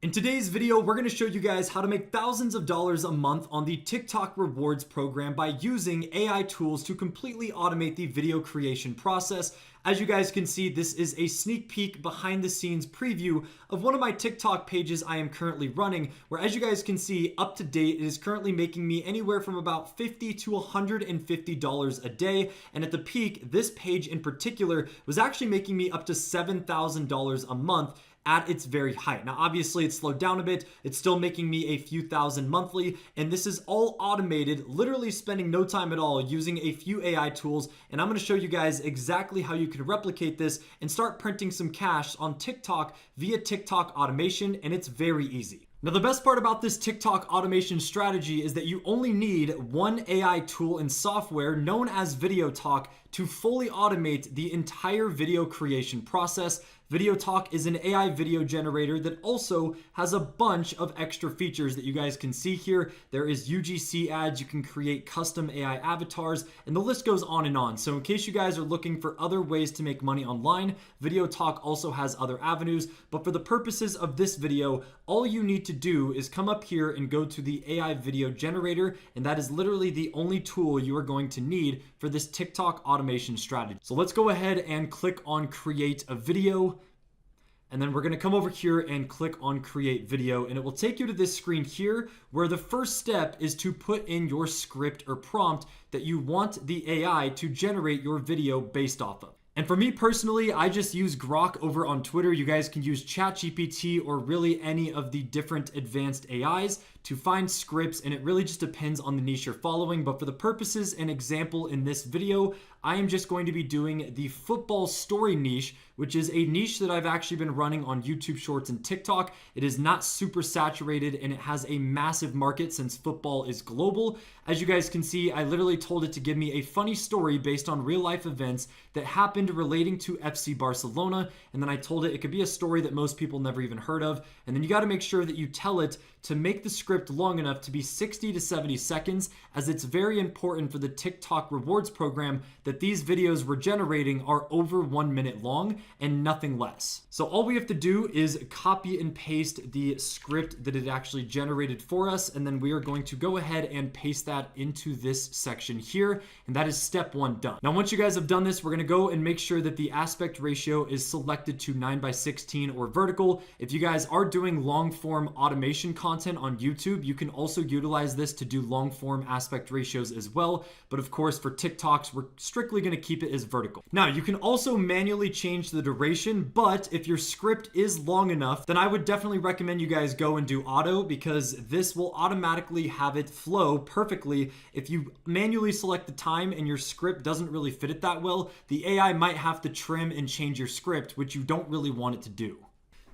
In today's video, we're going to show you guys how to make thousands of dollars a month on the TikTok rewards program by using AI tools to completely automate the video creation process. As you guys can see, this is a sneak peek behind the scenes preview of one of my TikTok pages I am currently running, where as you guys can see, up to date, it is currently making me anywhere from about $50 to $150 a day. And at the peak, this page in particular was actually making me up to $7,000 a month at its very height. Now, obviously it's slowed down a bit. It's still making me a few thousand monthly, and this is all automated, literally spending no time at all using a few AI tools. And I'm going to show you guys exactly how you can replicate this and start printing some cash on TikTok via TikTok automation, and it's very easy. Now, the best part about this TikTok automation strategy is that you only need one AI tool and software known as Video Talk to fully automate the entire video creation process. Video Talk is an AI video generator that also has a bunch of extra features that you guys can see here. There is UGC ads, you can create custom AI avatars, and the list goes on and on. So in case you guys are looking for other ways to make money online, Video Talk also has other avenues. But for the purposes of this video, all you need to do is come up here and go to the AI video generator, and that is literally the only tool you are going to need for this TikTok automation strategy. So let's go ahead and click on create a video. And then we're going to come over here and click on create video, and it will take you to this screen here where the first step is to put in your script or prompt that you want the AI to generate your video based off of. And for me personally, I just use Grok over on Twitter. You guys can use ChatGPT or really any of the different advanced AIs to find scripts, and it really just depends on the niche you're following. But for the purposes and example in this video, I am just going to be doing the football story niche, which is a niche that I've actually been running on YouTube Shorts and TikTok. It is not super saturated, and it has a massive market since football is global. As you guys can see, I literally told it to give me a funny story based on real life events that happened relating to FC Barcelona. And then I told it could be a story that most people never even heard of. And then you got to make sure that you tell it to make the script long enough to be 60 to 70 seconds, as it's very important for the TikTok rewards program that these videos we're generating are over 1 minute long and nothing less. So all we have to do is copy and paste the script that it actually generated for us, and then we are going to go ahead and paste that into this section here, and that is step one done. Now, once you guys have done this, we're going to go and make sure that the aspect ratio is selected to 9:16 or vertical. If you guys are doing long form automation content on YouTube, you can also utilize this to do long form aspect ratios as well. But of course, for TikToks, we're strictly going to keep it as vertical. Now, you can also manually change the duration, but if your script is long enough, then I would definitely recommend you guys go and do auto, because this will automatically have it flow perfectly. If you manually select the time and your script doesn't really fit it that well, the AI might have to trim and change your script, which you don't really want it to do.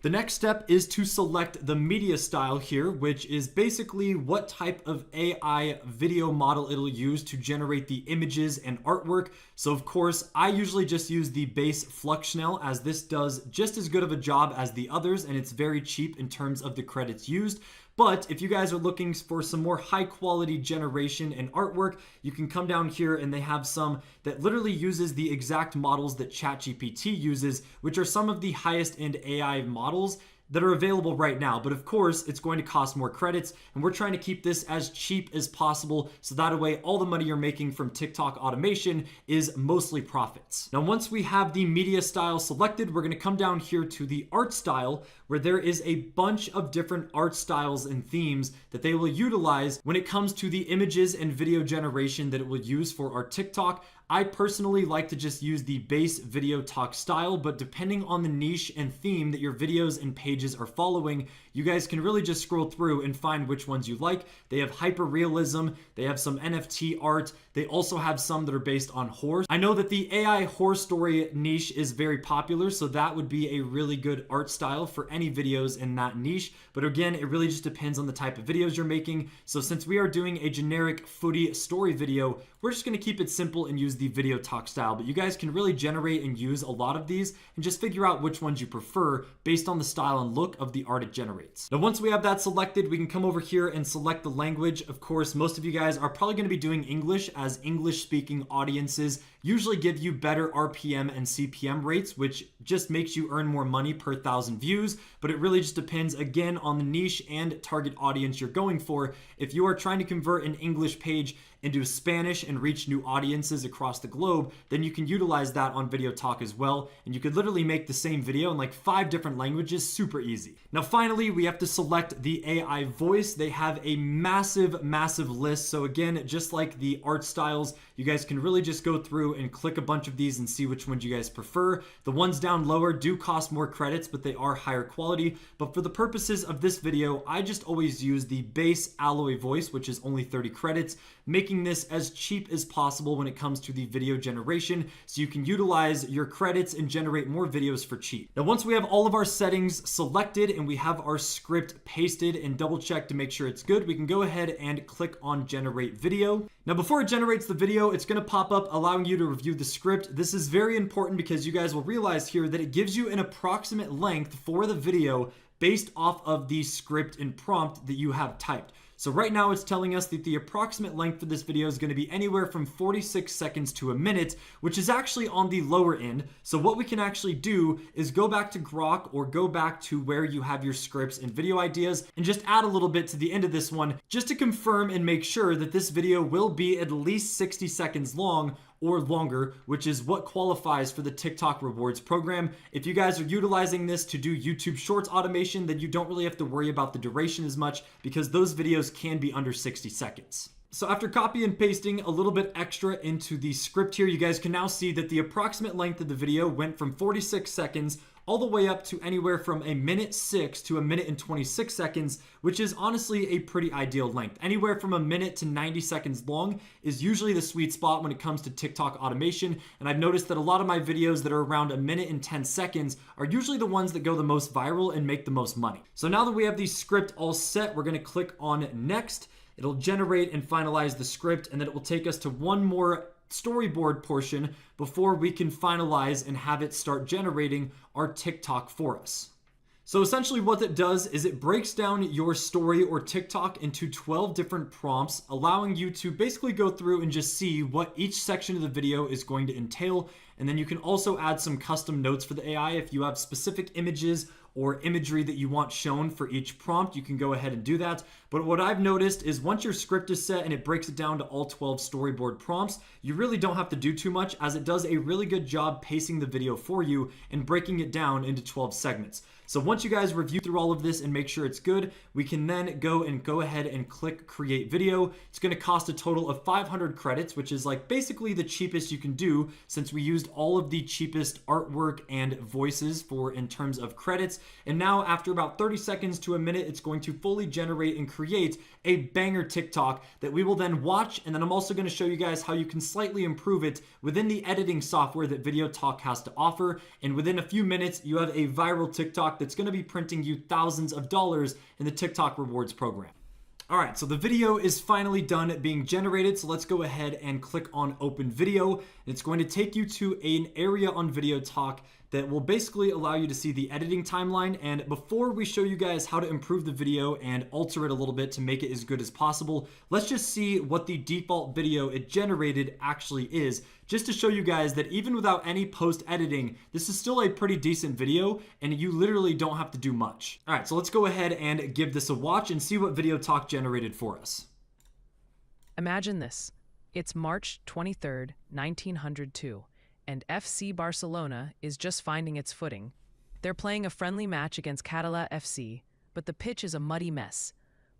The next step is to select the media style here, which is basically what type of AI video model it'll use to generate the images and artwork. So of course, I usually just use the base Fluxnell, as this does just as good of a job as the others, and it's very cheap in terms of the credits used. But if you guys are looking for some more high quality generation and artwork, you can come down here, and they have some that literally uses the exact models that ChatGPT uses, which are some of the highest end AI models that are available right now. But of course, it's going to cost more credits, and we're trying to keep this as cheap as possible, so that way all the money you're making from TikTok automation is mostly profits. Now, once we have the media style selected, we're going to come down here to the art style, where there is a bunch of different art styles and themes that they will utilize when it comes to the images and video generation that it will use for our TikTok. I personally like to just use the base Video Talk style, but depending on the niche and theme that your videos and pages are following, you guys can really just scroll through and find which ones you like. They have hyper realism, they have some NFT art, they also have some that are based on horror. I know that the AI horror story niche is very popular, so that would be a really good art style for any videos in that niche. But again, it really just depends on the type of videos you're making. So since we are doing a generic footy story video, we're just going to keep it simple and use the Video Talk style. But you guys can really generate and use a lot of these and just figure out which ones you prefer based on the style and look of the art it generates. Now, once we have that selected, we can come over here and select the language. Of course, most of you guys are probably going to be doing English, as English speaking audiences usually give you better RPM and CPM rates, which just makes you earn more money per 1,000 views. But it really just depends, again, on the niche and target audience you're going for. If you are trying to convert an English page into Spanish and reach new audiences across the globe, then you can utilize that on Video Talk as well. And you could literally make the same video in like 5 different languages, super easy. Now, finally, we have to select the AI voice. They have a massive, massive list. So again, just like the art styles, you guys can really just go through and click a bunch of these and see which ones you guys prefer. The ones down lower do cost more credits, but they are higher quality. But for the purposes of this video, I just always use the base alloy voice, which is only 30 credits, making this as cheap as possible when it comes to the video generation, so you can utilize your credits and generate more videos for cheap. Now, once we have all of our settings selected and we have our script pasted and double checked to make sure it's good, we can go ahead and click on generate video. Now, before it generates the video, it's going to pop up allowing you to review the script. This is very important because you guys will realize here that it gives you an approximate length for the video based off of the script and prompt that you have typed. So right now it's telling us that the approximate length for this video is going to be anywhere from 46 seconds to a minute, which is actually on the lower end. So what we can actually do is go back to Grok or go back to where you have your scripts and video ideas and just add a little bit to the end of this one just to confirm and make sure that this video will be at least 60 seconds long or longer, which is what qualifies for the TikTok rewards program. If you guys are utilizing this to do YouTube Shorts automation, then you don't really have to worry about the duration as much because those videos can be under 60 seconds. So after copy and pasting a little bit extra into the script here, you guys can now see that the approximate length of the video went from 46 seconds all the way up to anywhere from a minute 6 to a minute and 26 seconds, which is honestly a pretty ideal length. Anywhere from a minute to 90 seconds long is usually the sweet spot when it comes to TikTok automation. And I've noticed that a lot of my videos that are around a minute and 10 seconds are usually the ones that go the most viral and make the most money. So now that we have the script all set, we're gonna click on next. It'll generate and finalize the script, and then it will take us to one more storyboard portion before we can finalize and have it start generating our TikTok for us. So essentially what it does is it breaks down your story or TikTok into 12 different prompts, allowing you to basically go through and just see what each section of the video is going to entail. And then you can also add some custom notes for the AI. If you have specific images or imagery that you want shown for each prompt, you can go ahead and do that. But what I've noticed is once your script is set and it breaks it down to all 12 storyboard prompts, you really don't have to do too much, as it does a really good job pacing the video for you and breaking it down into 12 segments. So once you guys review through all of this and make sure it's good, we can then go ahead and click create video. It's going to cost a total of 500 credits, which is like basically the cheapest you can do since we used all of the cheapest artwork and voices for in terms of credits. And now after about 30 seconds to a minute, it's going to fully generate and create a banger TikTok that we will then watch. And then I'm also going to show you guys how you can slightly improve it within the editing software that Video Talk has to offer. And within a few minutes, you have a viral TikTok that's going to be printing you thousands of dollars in the TikTok rewards program. All right, so the video is finally done being generated. So let's go ahead and click on open video. It's going to take you to an area on Video Talk that will basically allow you to see the editing timeline. And before we show you guys how to improve the video and alter it a little bit to make it as good as possible, let's just see what the default video it generated actually is, just to show you guys that even without any post editing, this is still a pretty decent video and you literally don't have to do much. All right, so let's go ahead and give this a watch and see what Video Talk generated for us. Imagine this. It's March 23rd, 1902. And FC Barcelona is just finding its footing. They're playing a friendly match against Català FC, but the pitch is a muddy mess.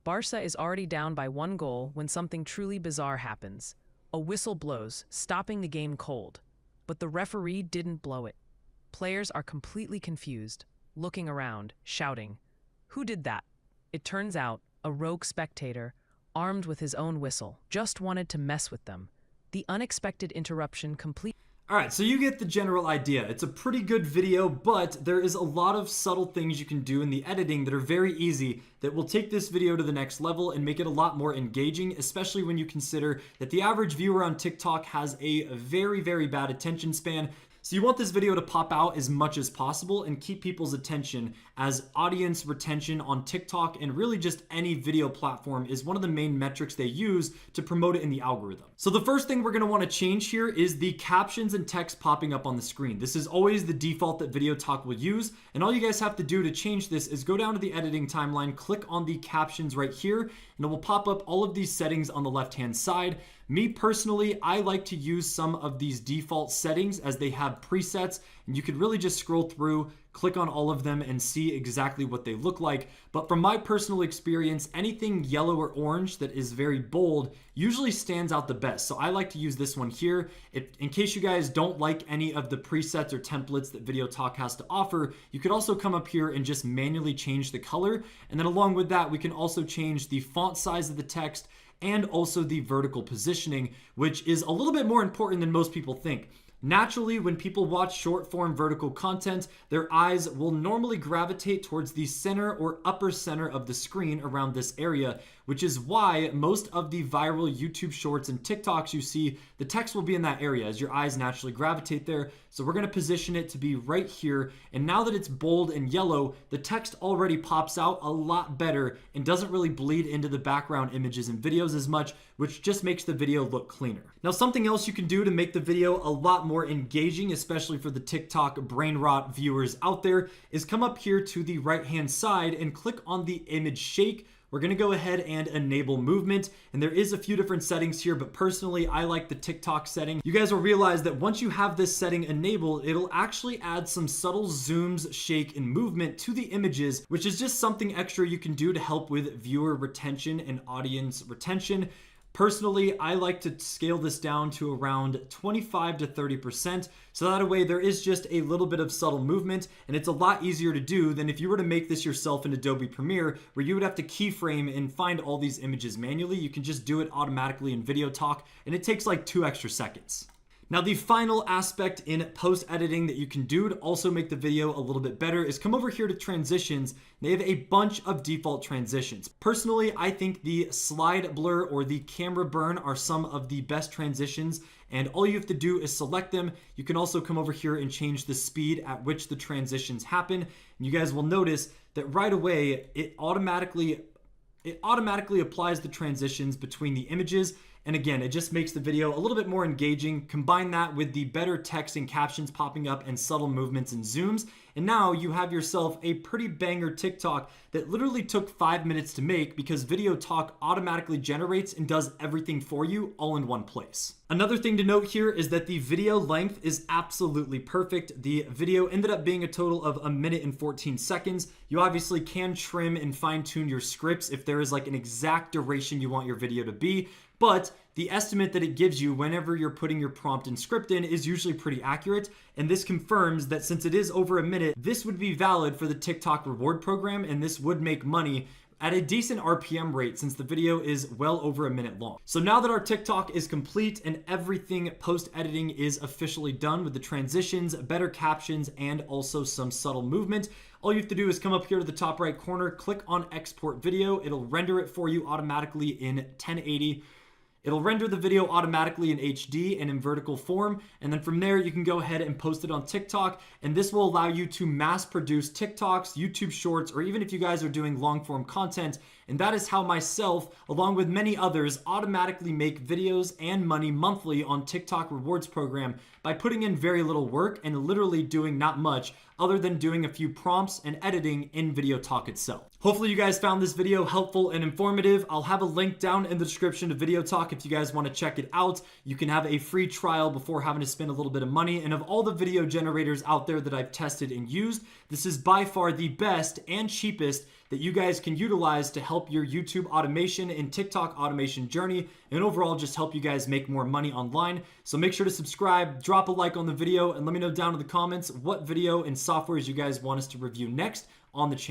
Barca is already down by 1 goal when something truly bizarre happens. A whistle blows, stopping the game cold. But the referee didn't blow it. Players are completely confused, looking around, shouting, "Who did that?" It turns out, a rogue spectator, armed with his own whistle, just wanted to mess with them. The unexpected interruption completely... All right, so you get the general idea. It's a pretty good video, but there is a lot of subtle things you can do in the editing that are very easy that will take this video to the next level and make it a lot more engaging, especially when you consider that the average viewer on TikTok has a very, very bad attention span. So you want this video to pop out as much as possible and keep people's attention as audience retention on TikTok and really just any video platform is one of the main metrics they use to promote it in the algorithm. So the first thing we're going to want to change here is the captions and text popping up on the screen. This is always the default that Video Talk will use, and all you guys have to do to change this is go down to the editing timeline, click on the captions right here, and it will pop up all of these settings on the left-hand side. Me personally, I like to use some of these default settings as they have presets, and you could really just scroll through, click on all of them and see exactly what they look like. But from my personal experience, anything yellow or orange that is very bold usually stands out the best. So I like to use this one here. In case you guys don't like any of the presets or templates that Video Talk has to offer, you could also come up here and just manually change the color. And then along with that, we can also change the font size of the text and also the vertical positioning, which is a little bit more important than most people think. Naturally, when people watch short form vertical content, their eyes will normally gravitate towards the center or upper center of the screen around this area, which is why most of the viral YouTube shorts and TikToks you see, the text will be in that area as your eyes naturally gravitate there. So we're going to position it to be right here. And now that it's bold and yellow, the text already pops out a lot better and doesn't really bleed into the background images and videos as much, which just makes the video look cleaner. Now, something else you can do to make the video a lot more engaging, especially for the TikTok brain rot viewers out there, is come up here to the right-hand side and click on the image shake. We're going to go ahead and enable movement, and there is a few different settings here, but personally I like the TikTok setting. You guys will realize that once you have this setting enabled, it'll actually add some subtle zooms, shake, and movement to the images, which is just something extra you can do to help with viewer retention and audience retention. Personally, I like to scale this down to around 25 to 30%, so that way there is just a little bit of subtle movement, and it's a lot easier to do than if you were to make this yourself in Adobe Premiere, where you would have to keyframe and find all these images manually. You can just do it automatically in Video Talk, and it takes like 2 extra seconds. Now, the final aspect in post-editing that you can do to also make the video a little bit better is come over here to transitions. They have a bunch of default transitions. Personally, I think the slide blur or the camera burn are some of the best transitions, and all you have to do is select them. You can also come over here and change the speed at which the transitions happen. And you guys will notice that right away, it automatically applies the transitions between the images. And again, it just makes the video a little bit more engaging. Combine that with the better text and captions popping up and subtle movements and zooms, and now you have yourself a pretty banger TikTok that literally took 5 minutes to make because Video Talk automatically generates and does everything for you all in one place. Another thing to note here is that the video length is absolutely perfect. The video ended up being a total of 1 minute and 14 seconds. You obviously can trim and fine tune your scripts if there is like an exact duration you want your video to be, but the estimate that it gives you whenever you're putting your prompt and script in is usually pretty accurate, and this confirms that since it is over 1 minute, this would be valid for the TikTok reward program, and this would make money at a decent RPM rate since the video is well over 1 minute long. So now that our TikTok is complete and everything post-editing is officially done with the transitions, better captions, and also some subtle movement, all you have to do is come up here to the top right corner, click on export video. It'll render it for you automatically in 1080. It'll render the video automatically in HD and in vertical form, and then from there you can go ahead and post it on TikTok, and this will allow you to mass produce TikToks, YouTube Shorts, or even if you guys are doing long form content. And that is how myself, along with many others, automatically make videos and money monthly on TikTok rewards program by putting in very little work and literally doing not much other than doing a few prompts and editing in Video Talk itself. Hopefully you guys found this video helpful and informative. I'll have a link down in the description to Video Talk if you guys want to check it out. You can have a free trial before having to spend a little bit of money. And of all the video generators out there that I've tested and used, this is by far the best and cheapest that you guys can utilize to help your YouTube automation and TikTok automation journey, and overall just help you guys make more money online. So make sure to subscribe, drop a like on the video, and let me know down in the comments what video and softwares you guys want us to review next on the channel.